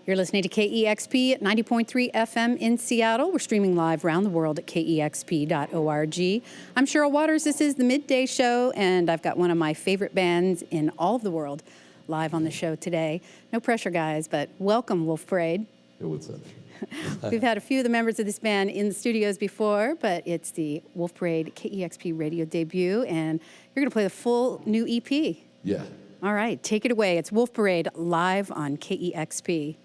You're listening to KEXP 90.3 FM in Seattle. We're streaming live around the world at KEXP.org. I'm Cheryl Waters. This is the Midday Show, and I've got one of my favorite bands in all of the world live on the show today. No pressure, guys, but welcome, Wolf Parade. Hey, what's up? We've had a few of the members of this band in the studios before, but it's the Wolf Parade KEXP radio debut, and you're going to play the full new EP. Yeah. All right, take it away. It's Wolf Parade live on KEXP.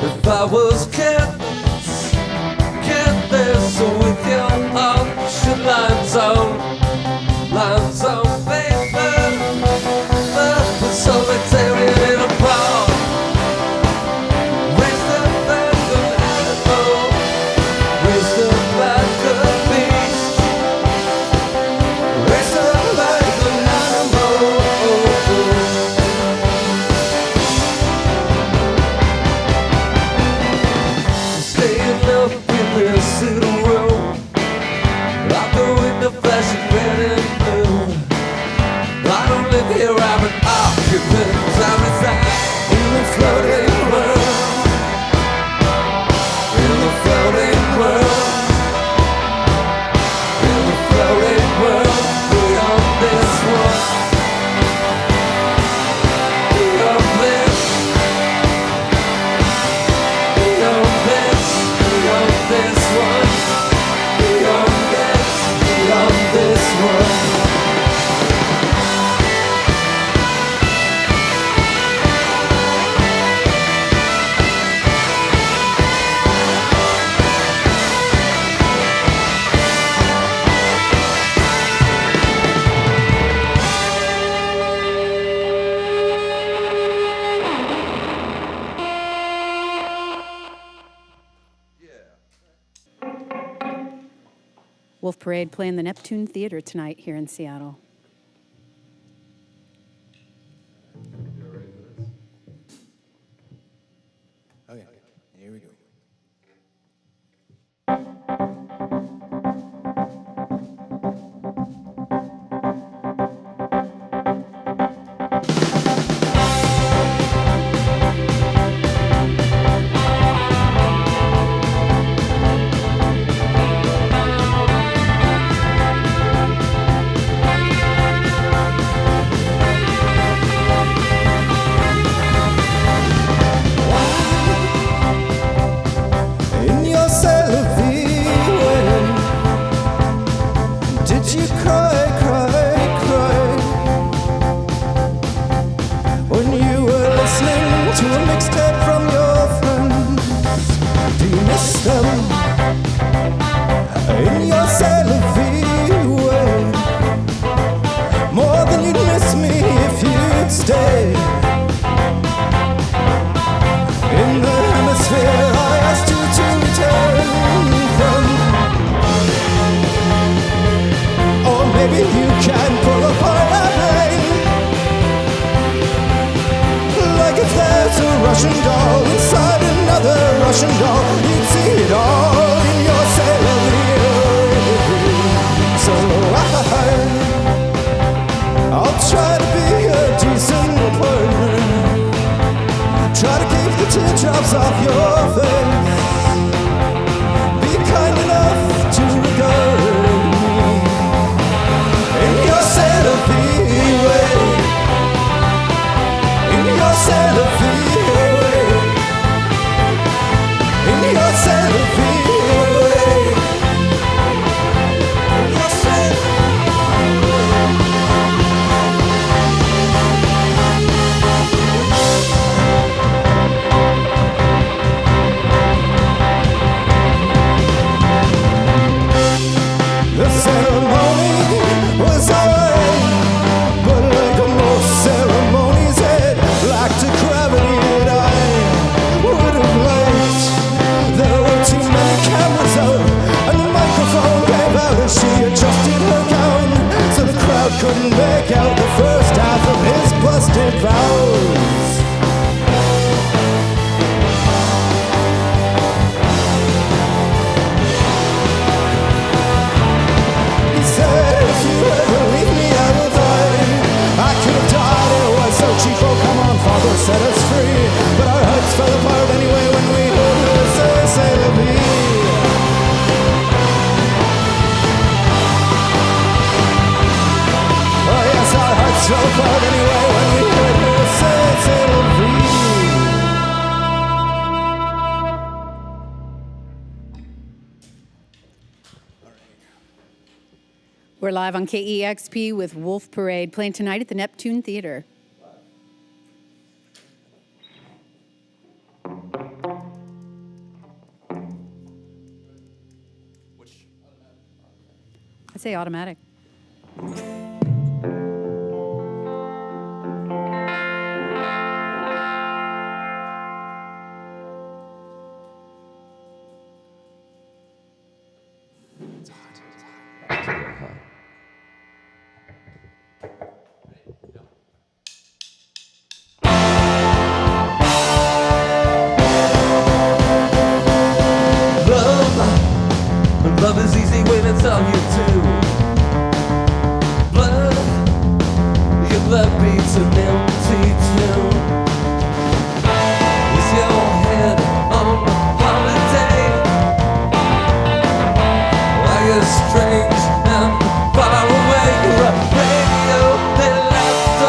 If I was careless with your ocean lines on paper, but solitary in a bar. Raised up like an animal, raised up like a beast, raised up like an animal. Staying up in this little room, out the window flashing red and blue. I don't live here, I'm an occupant. I reside in the floating world, in the floating world, in the floating world. Beyond this one, beyond this, beyond this, beyond this one, beyond this one. Wolf Parade playing the Neptune Theater tonight here in Seattle. Okay, here we go. In your Vie Way, did you cry when you were listening to a mixtape from your friends? Do you miss them? In your Vie Way, more than you'd miss me if you'd stay. In the hemisphere I asked you to return from. Or maybe you can pull apart a plane, like if there's a Russian doll inside another Russian doll. You'd see it all in your sailor view. So I'll try to be a decent partner, try to keep the teardrops off your face. Be kind enough to regard me in your Vie Way, in your We're live on KEXP with Wolf Parade, playing tonight at the Neptune Theater. I say automatic. Love is easy when it's all you do. Blood, your blood beats an empty tune. Is your head on holiday? Are you strange and far away? You're a radio that left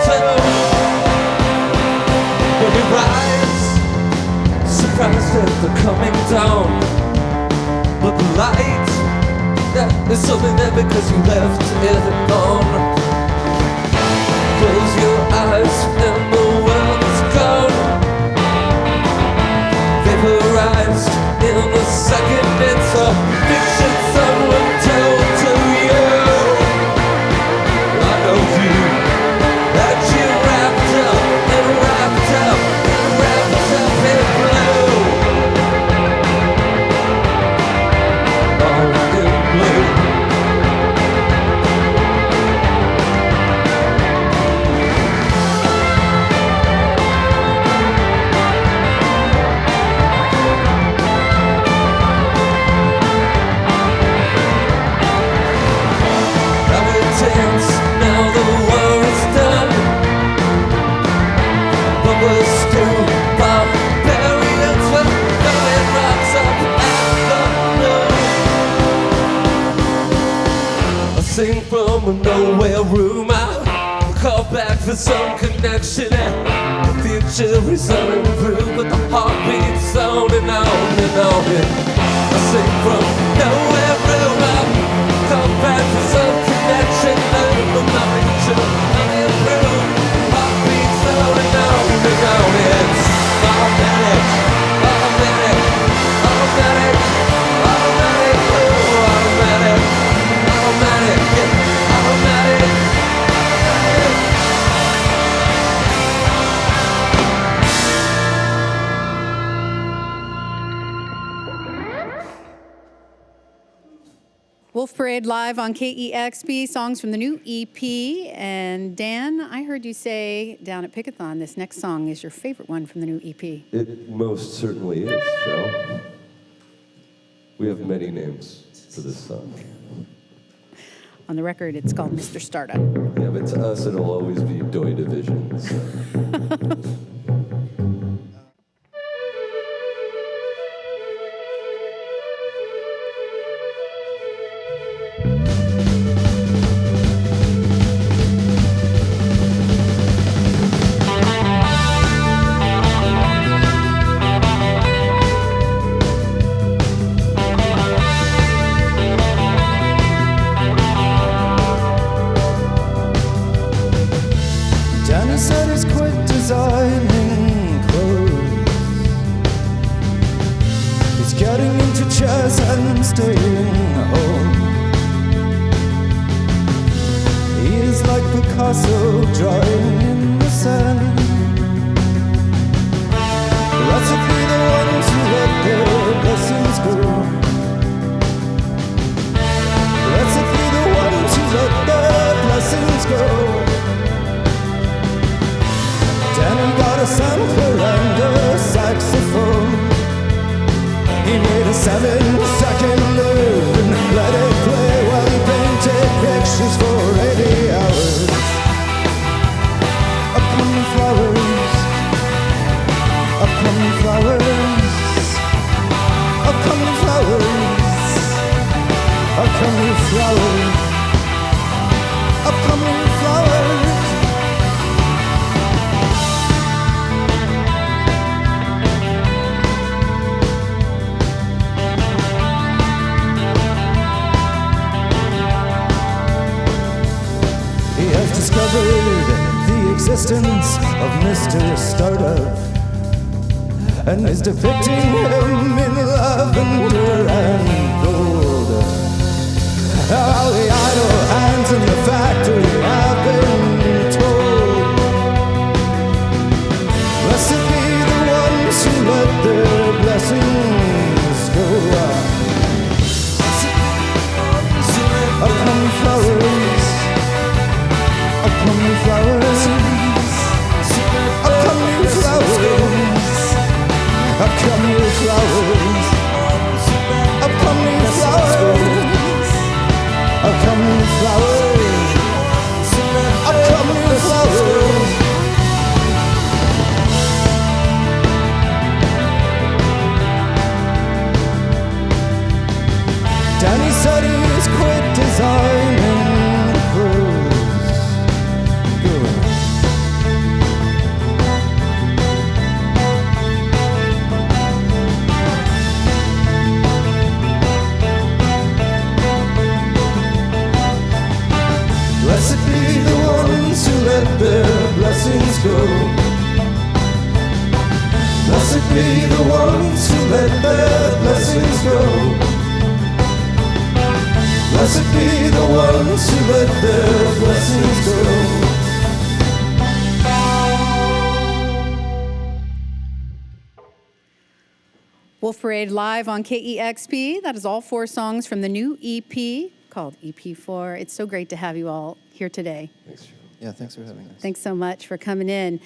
untuned. When you rise, surprised at the coming dawn. But the light, that is only there because you left it on. Close your eyes and the world is gone. Vaporized in a second, it's a fiction someone told to you. I know you, that you wrapped up and wrapped up and wrapped up in blue. Now the war is done, but we're still barbarians with throwing rocks up at the moon. I sing from a nowhere room, I call back for some connection, and the future is unimprove, but the heartbeat's on and on and on. I sing from nowhere room, I call back for some connection, and the future unimproved, heartbeat's on and on and on. It's automatic, automatic, automatic, automatic, oh, automatic, automatic, yeah, automatic. Wolf Parade live on KEXP, songs from the new EP. And Dan, I heard you say down at Pickathon, this next song is your favorite one from the new EP. It most certainly is, Cheryl. We have many names for this song. On the record, it's called Mr. Startup. Yeah, but to us, it'll always be Joy Division. So. Danny said he's quit designing clothes. He's getting into chess and staying home. He is like Picasso drawing in the sand. Blessed be the ones who let their blessings grow. Blessed be the ones who let their blessings go. Danny got a sampler and a saxophone. He made a 7-second loop and let it play while he painted pictures for 80 hours. Upon the flowers, upon the flowers, upon the flowers, upon the flowers, upon the flowers. Mr. Startup, and is depicting him in lavender and gold. All the idle hands in the factory have been told. Blessed be the ones who let their blessings go. Upcoming flowers, upcoming flowers, upcoming flowers, upcoming flowers, upcoming flowers, upcoming flowers, upcoming flowers. Danny said he's quit designing clothes. Good. Blessed be the ones who let their blessings go. Blessed be the ones who let their blessings go. Blessed be the ones who let their blessings go. Wolf Parade live on KEXP. That is all 4 songs from the new EP called EP4. It's so great to have you all here today. Thanks, Cheryl. Yeah, thanks for having us. Thanks so much for coming in.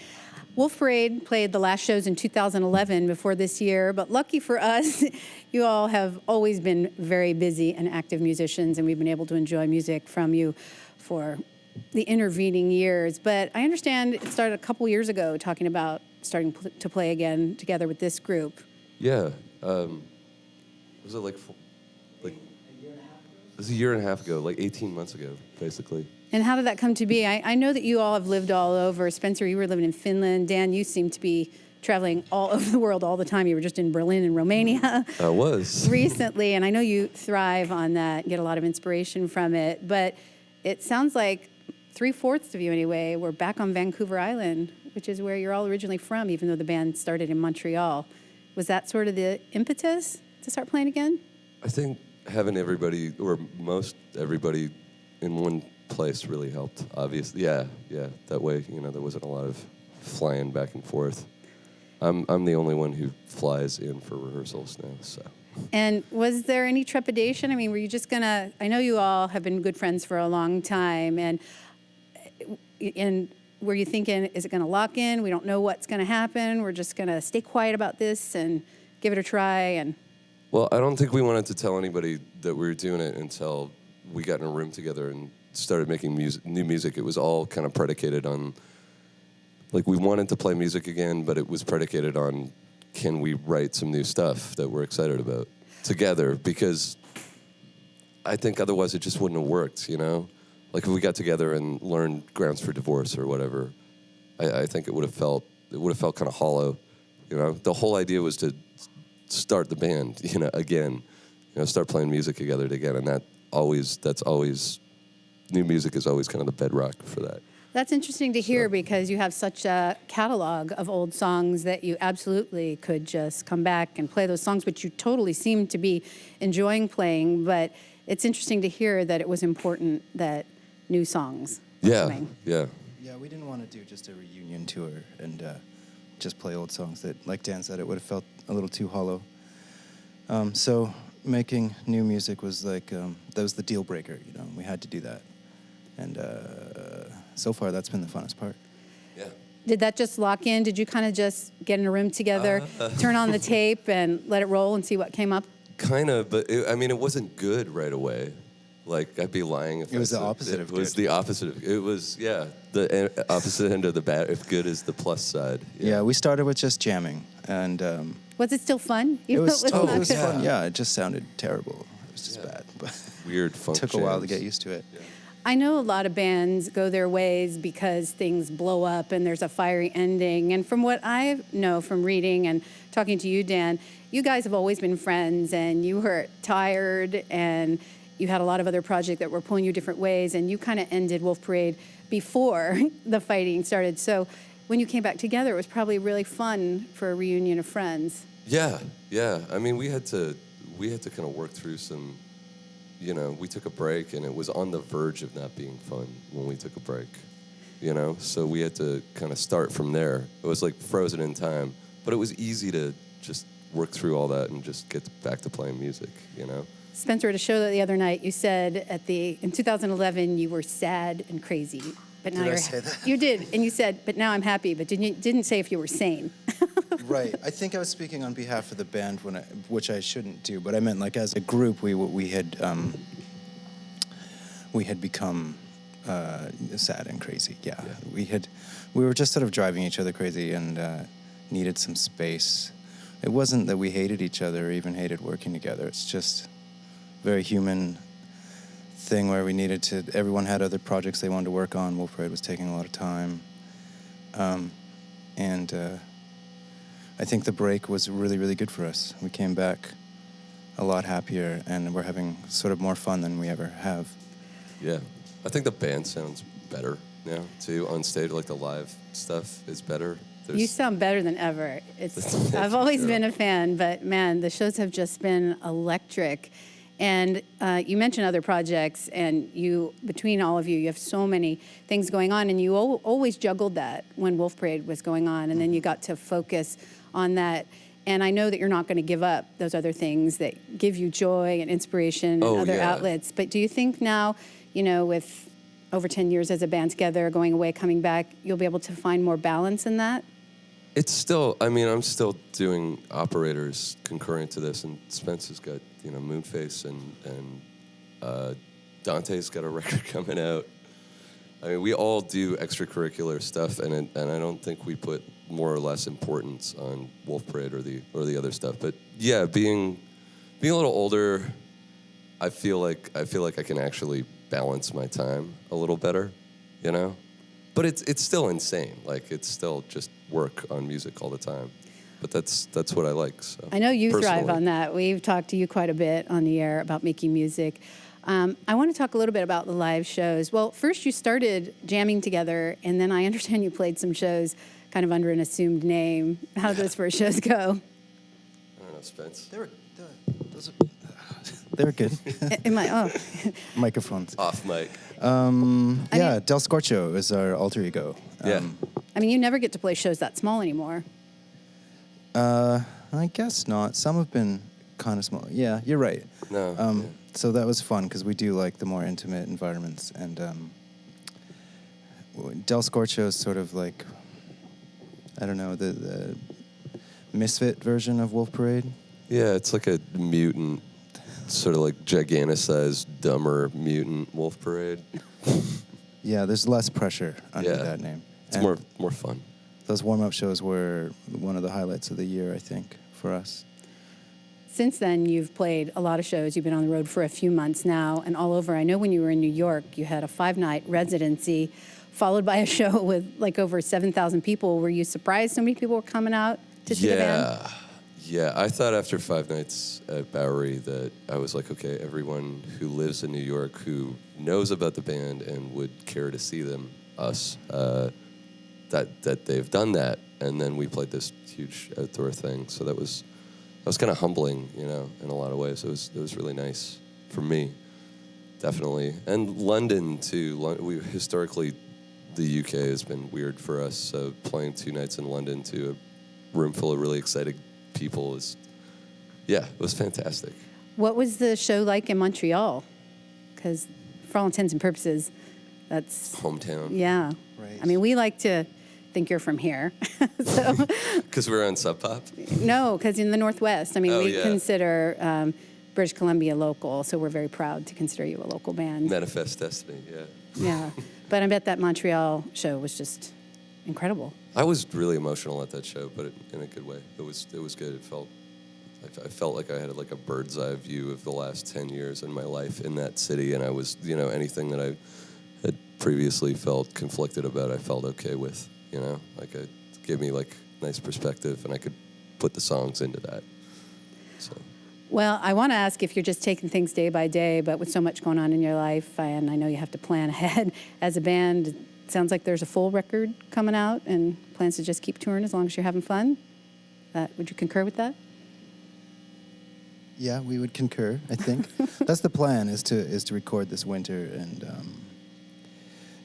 Wolf Parade played the last shows in 2011 before this year, but lucky for us, you all have always been very busy and active musicians, and we've been able to enjoy music from you for the intervening years. But I understand it started a couple years ago talking about starting to play again together with this group. Yeah. Was it like it was a year and a half ago, like 18 months ago, basically. And how did that come to be? I know that you all have lived all over. Spencer, you were living in Finland. Dan, you seem to be traveling all over the world all the time. You were just in Berlin and Romania. I was. Recently, and I know you thrive on that, get a lot of inspiration from it. But it sounds like 3/4 of you, anyway, were back on Vancouver Island, which is where you're all originally from, even though the band started in Montreal. Was that sort of the impetus to start playing again? I think having everybody, or most everybody, in one place really helped, obviously. Yeah. That way, there wasn't a lot of flying back and forth. I'm the only one who flies in for rehearsals now, so. And was there any trepidation? I mean, were you just gonna, I know you all have been good friends for a long time, and were you thinking, is it gonna lock in? We don't know what's gonna happen. We're just gonna stay quiet about this and give it a try, and. Well, I don't think we wanted to tell anybody that we were doing it until we got in a room together and started making new music. It was all kind of predicated on, like, we wanted to play music again, but it was predicated on, can we write some new stuff that we're excited about together? Because I think otherwise it just wouldn't have worked, Like, if we got together and learned Grounds for Divorce or whatever, I think it would have felt kind of hollow, The whole idea was to start the band, again, start playing music together again, and that's always new music is always kind of the bedrock for that. That's interesting to hear because you have such a catalog of old songs that you absolutely could just come back and play those songs, which you totally seem to be enjoying playing. But it's interesting to hear that it was important that new songs were coming. Yeah. Yeah, we didn't want to do just a reunion tour and just play old songs that, like Dan said, it would have felt a little too hollow. So making new music was like, that was the deal breaker, we had to do that. And so far, that's been the funnest part. Yeah. Did that just lock in? Did you kind of just get in a room together, turn on the tape, and let it roll and see what came up? Kind of, but it wasn't good right away. Like, I'd be lying if it was the opposite of good. It was the opposite of, it was, the opposite end of the bat, if good is the plus side. Yeah, we started with just jamming, and... was it still fun? It was fun, yeah, it just sounded terrible. It was just bad, but... Weird funk took a while to get used to it. Yeah. I know a lot of bands go their ways because things blow up and there's a fiery ending. And from what I know from reading and talking to you, Dan, you guys have always been friends, and you were tired, and you had a lot of other projects that were pulling you different ways, and you kind of ended Wolf Parade before the fighting started. So when you came back together, it was probably really fun for a reunion of friends. Yeah. I mean, we had to kind of work through some, we took a break, and it was on the verge of not being fun when we took a break, So we had to kind of start from there. It was like frozen in time, but it was easy to just work through all that and just get back to playing music, Spencer, at a show the other night, you said in 2011 you were sad and crazy. But now Did I say that? You did, and you said, but now I'm happy, but didn't say if you were sane. Right. I think I was speaking on behalf of the band which I shouldn't do, but I meant like as a group we had become sad and crazy. Yeah. We were just sort of driving each other crazy and needed some space. It wasn't that we hated each other or even hated working together. It's just very human thing where we needed to. Everyone had other projects they wanted to work on. Wolf Parade was taking a lot of time, and I think the break was really, really good for us. We came back a lot happier, and we're having sort of more fun than we ever have. Yeah, I think the band sounds better now too on stage. Like the live stuff is better. You sound better than ever. I've always been a fan, but man, the shows have just been electric. And you mentioned other projects, and between all of you, you have so many things going on, and you always juggled that when Wolf Parade was going on, and then you got to focus on that. And I know that you're not going to give up those other things that give you joy and inspiration and other outlets. But do you think now, with over 10 years as a band together, going away, coming back, you'll be able to find more balance in that? It's still, I'm still doing operators concurrent to this, and Spence's got, Moonface, and Dante's got a record coming out. I mean, we all do extracurricular stuff, and I don't think we put more or less importance on Wolf Parade or the other stuff. But yeah, being a little older, I feel like I can actually balance my time a little better, But it's still insane. Like, it's still just work on music all the time. But that's what I like. So I know you personally. thrive on that. We've talked to you quite a bit on the air about making music. I want to talk a little bit about the live shows. Well, first you started jamming together, and then I understand you played some shows kind of under an assumed name. How did those first shows go? I don't know, Spence. They were good. Oh. Microphones. Off mic. Del Scorcho is our alter ego. You never get to play shows that small anymore. I guess not. Some have been kind of small. Yeah, you're right. No. So that was fun because we do like the more intimate environments, and Del Scorcho is sort of like, I don't know, the misfit version of Wolf Parade. Yeah, it's like a mutant, sort of like giganticized, dumber mutant Wolf Parade. Yeah, there's less pressure under that name. It's more fun. Those warm-up shows were one of the highlights of the year, I think, for us. Since then, you've played a lot of shows. You've been on the road for a few months now and all over. I know when you were in New York, you had a 5-night residency followed by a show with like over 7,000 people. Were you surprised so many people were coming out to see the band? Yeah, I thought after 5 nights at Bowery that I was like, okay, everyone who lives in New York who knows about the band and would care to see us, that they've done that. And then we played this huge outdoor thing. So that was kind of humbling, in a lot of ways. It was really nice for me, definitely. And London, too. Historically, the UK has been weird for us. So playing 2 nights in London to a room full of really excited people it was fantastic. What was the show like in Montreal? Because for all intents and purposes, that's hometown. Yeah. Right. We like to think you're from here. Because we're on Sub Pop? No, because in the Northwest. Consider British Columbia local, so we're very proud to consider you a local band. Manifest Destiny, yeah. Yeah. But I bet that Montreal show was just incredible. I was really emotional at that show, but in a good way. It was good. I felt like I had like a bird's eye view of the last 10 years in my life in that city, and I was, anything that I had previously felt conflicted about, I felt okay with, like it gave me like nice perspective, and I could put the songs into that. So. Well, I want to ask if you're just taking things day by day, but with so much going on in your life, and I know you have to plan ahead as a band, sounds like there's a full record coming out and plans to just keep touring as long as you're having fun. Would you concur with that? Yeah, we would concur, I think. That's the plan, is to record this winter, and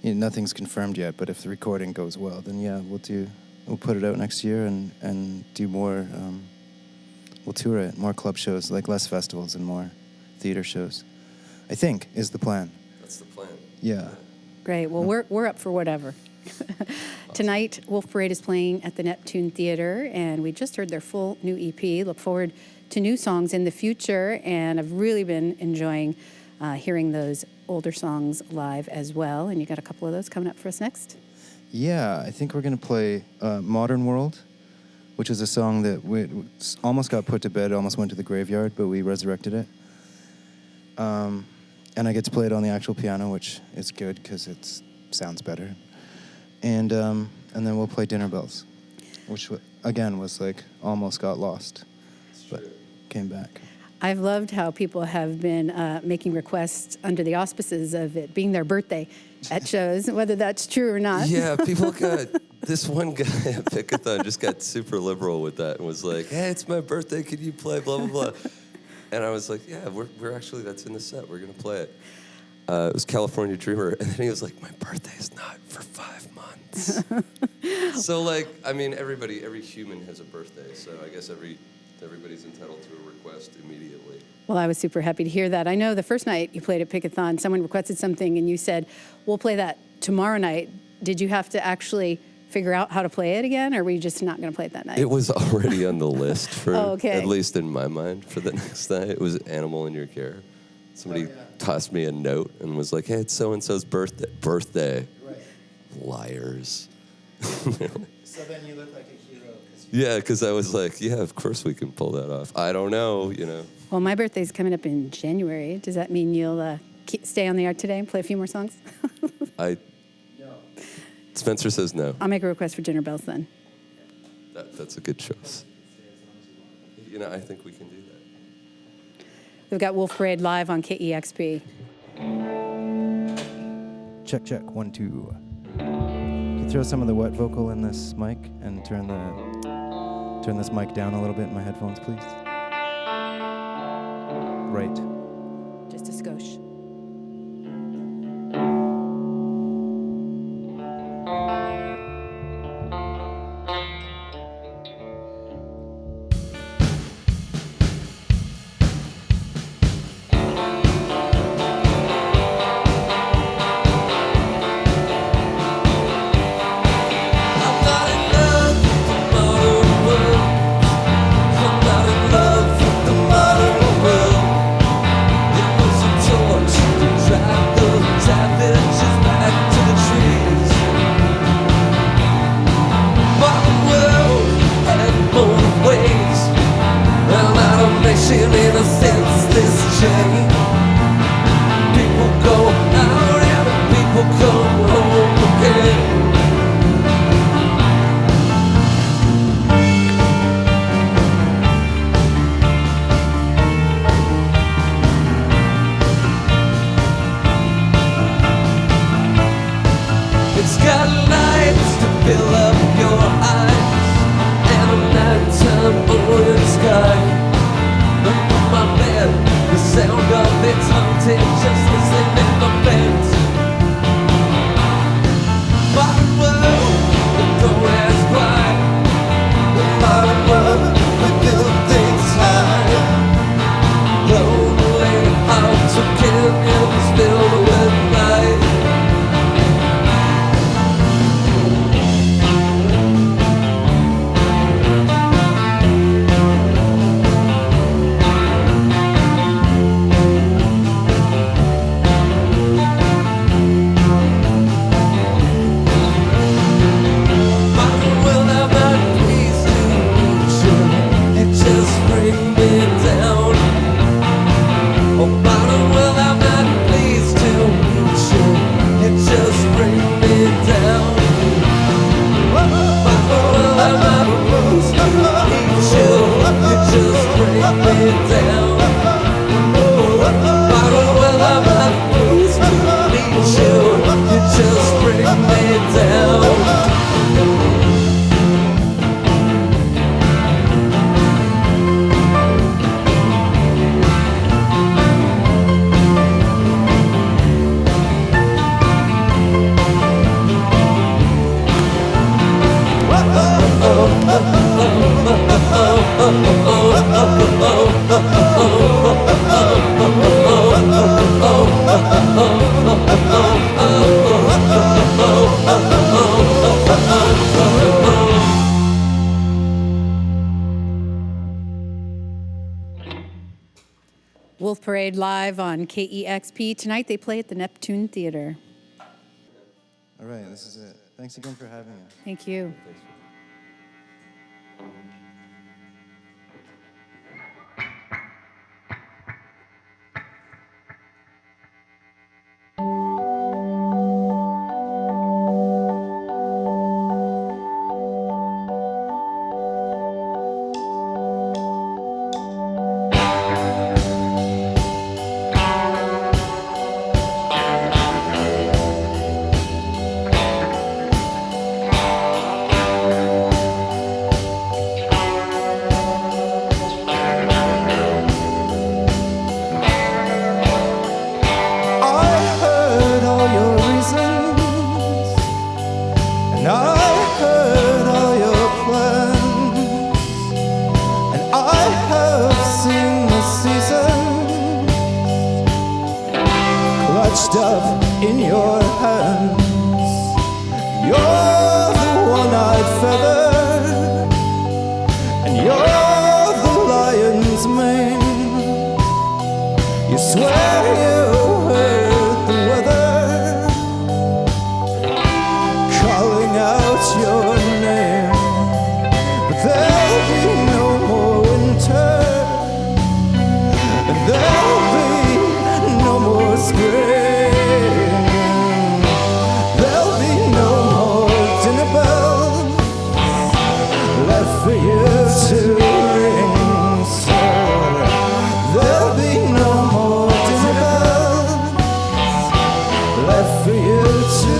nothing's confirmed yet, but if the recording goes well, then yeah, we'll put it out next year and do more, we'll tour it, more club shows, like less festivals and more theater shows, I think, is the plan. That's the plan. Yeah. Great. Well, we're up for whatever. Tonight, Wolf Parade is playing at the Neptune Theater, and we just heard their full new EP. Look forward to new songs in the future, and I've really been enjoying hearing those older songs live as well. And you got a couple of those coming up for us next? Yeah, I think we're going to play Modern World, which is a song that we almost got put to bed, almost went to the graveyard, but we resurrected it. And I get to play it on the actual piano, which is good because it sounds better. And then we'll play Dinner Bells, which again was like almost got lost, but came back. I've loved how people have been making requests under the auspices of it being their birthday at shows, whether that's true or not. Yeah, people got, this one guy at Pickathon just got super liberal with that and was like, hey, it's my birthday, can you play blah, blah, blah. And I was like, yeah, we're actually, that's in the set, we're going to play it. It was California Dreamer, and then he was like, my birthday is not for 5 months. So like, I mean, every human has a birthday, so I guess everybody's entitled to a request immediately. Well, I was super happy to hear that. I know the first night you played at Pickathon, someone requested something and you said, we'll play that tomorrow night. Did you have to actually figure out how to play it again, or were you just not going to play it that night? It was already on the list for, okay. At least in my mind, for the next night. It was Animal in Your Care. Somebody tossed me a note and was like, hey, it's so-and-so's birthday. Right. Liars. So then you look like a hero. Yeah, because I was like, yeah, of course we can pull that off. I don't know, Well, my birthday's coming up in January. Does that mean you'll stay on the air today and play a few more songs? No. Spencer says no. I'll make a request for Dinner Bells then. That's a good choice. I think we can do that. We've got Wolf Parade live on KEXP. Check, 1, 2. Can you throw some of the wet vocal in this mic and turn this mic down a little bit in my headphones, please? Right. Just a skosh. I'm not in love with the modern world. It was a torture. Wolf Parade live on KEXP. Tonight they play at the Neptune Theater. All right, this is it. Thanks again for having me. Thank you. Up in your hands, you're the one-eyed feather, and you're the lion's mane. You swear you heard the weather calling out your name, but there'll be no more winter, and there'll be no more spring. For you to ring, sir. There'll be no more dinner bells left for you to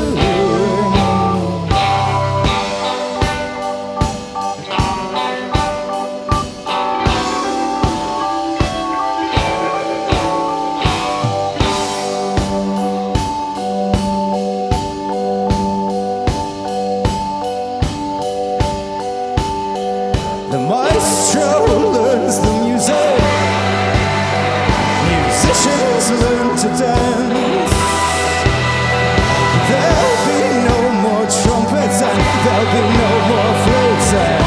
The maestro learns the music, musicians learn to dance. There'll be no more trumpets and there'll be no more flutes and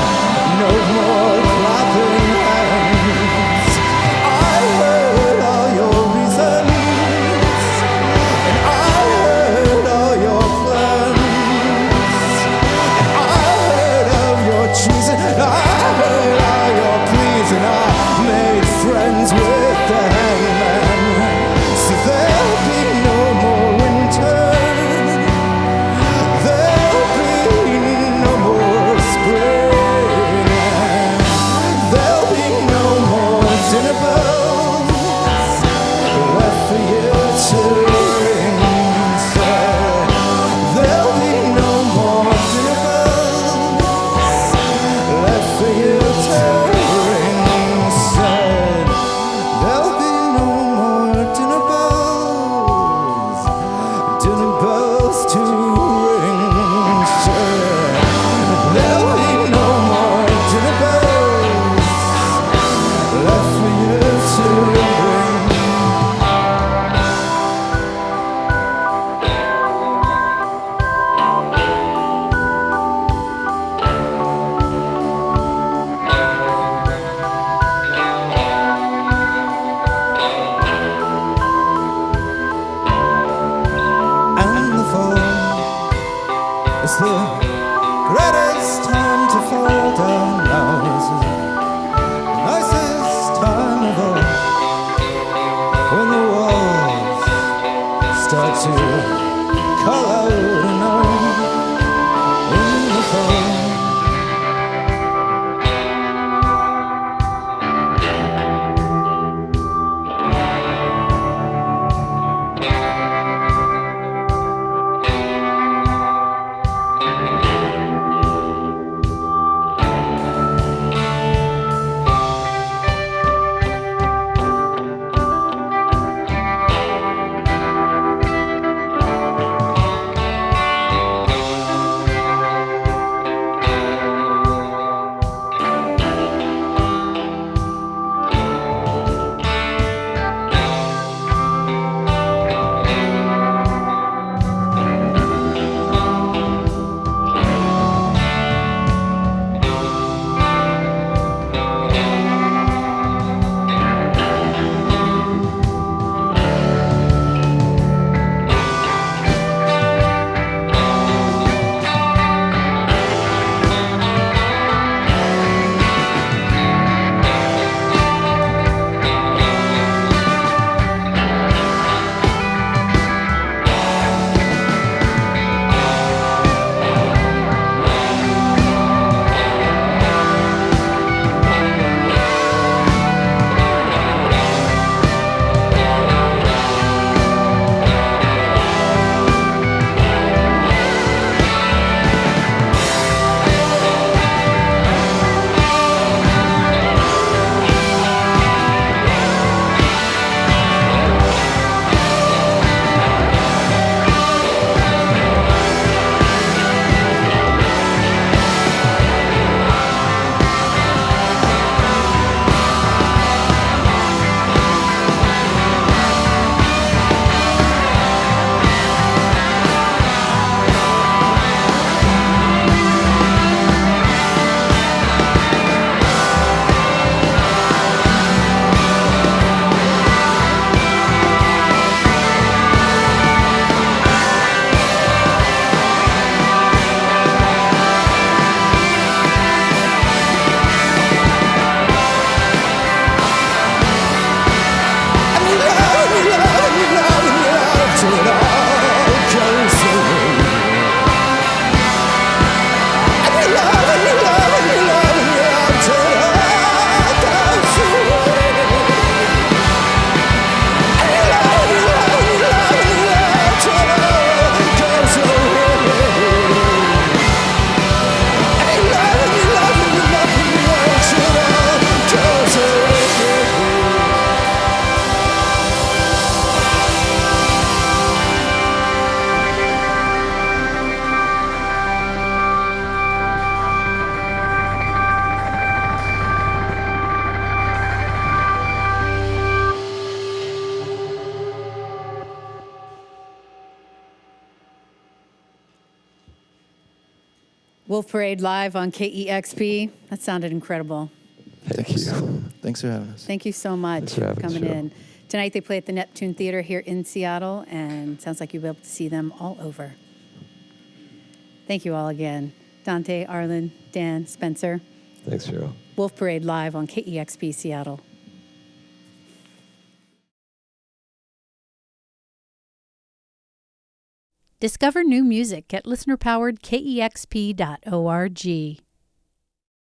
no more clapping hands. I heard all your reasons and I heard all your plans and I heard of your treason. I heard all your pleas and I made friends with the hangman. So there'll be no more winter, there'll be no more spring. Parade live on KEXP. That sounded incredible. Thank you. Thanks for having us. Thank you so much Thanks for having us, coming Cheryl. in. Tonight they play at the Neptune Theater here in Seattle, and sounds like you'll be able to see them all over. Thank you all again. Dante, Arlen, Dan, Spencer. Thanks, Cheryl. Wolf Parade live on KEXP Seattle. Discover new music at listener-powered KEXP.org.